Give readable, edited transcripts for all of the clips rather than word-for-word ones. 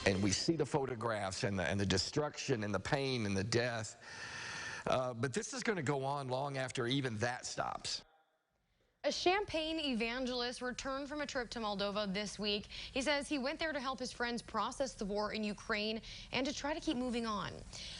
and we see the photographs and the destruction and the pain and the death. But this is going to go on long after even that stops. A Champaign evangelist returned from a trip to Moldova this week. He says he went there to help his friends process the war in Ukraine and to try to keep moving on.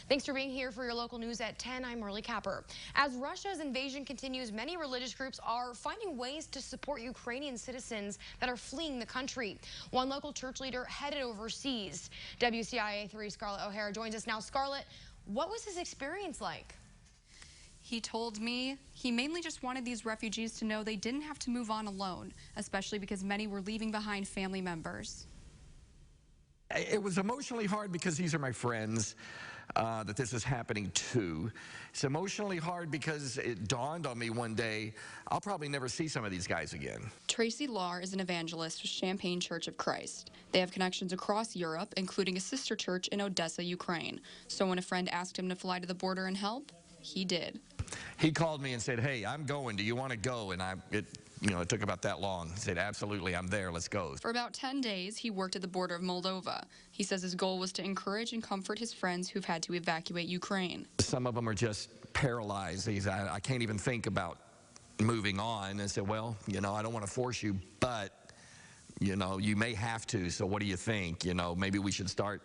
Thanks for being here for your local news at 10. I'm Marley Capper. As Russia's invasion continues, many religious groups are finding ways to support Ukrainian citizens that are fleeing the country. One local church leader headed overseas. WCIA 3 Scarlett O'Hara joins us now. Scarlett, what was his experience like? He told me he mainly just wanted these refugees to know they didn't have to move on alone, especially because many were leaving behind family members. It was emotionally hard because these are my friends that this is happening to. It's emotionally hard because it dawned on me one day, I'll probably never see some of these guys again. Tracy Lahr is an evangelist with Champaign Church of Christ. They have connections across Europe, including a sister church in Odessa, Ukraine. So when a friend asked him to fly to the border and help, he did. He called me and said, hey, I'm going. Do you want to go? And it took about that long. He said, absolutely, I'm there. Let's go. For about 10 days, he worked at the border of Moldova. He says his goal was to encourage and comfort his friends who've had to evacuate Ukraine. Some of them are just paralyzed. I can't even think about moving on. And I said, well, I don't want to force you, but, you may have to. So what do you think? Maybe we should start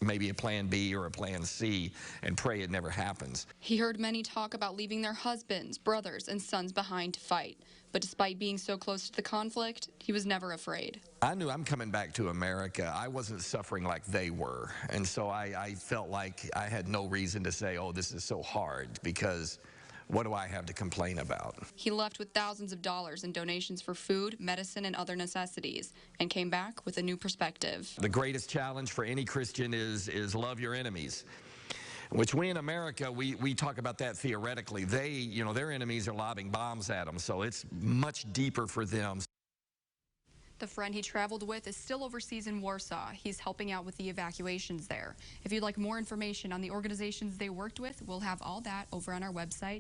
maybe a plan B or a plan C and pray it never happens. He heard many talk about leaving their husbands, brothers, and sons behind to fight. But despite being so close to the conflict, he was never afraid. I knew I'm coming back to America. I wasn't suffering like they were. And so I felt like I had no reason to say, oh, this is so hard, because what do I have to complain about? He left with thousands of dollars in donations for food, medicine, and other necessities, and came back with a new perspective. The greatest challenge for any Christian is love your enemies, which we in America, we talk about that theoretically. They, their enemies are lobbing bombs at them, so it's much deeper for them. The friend he traveled with is still overseas in Warsaw. He's helping out with the evacuations there. If you'd like more information on the organizations they worked with, we'll have all that over on our website.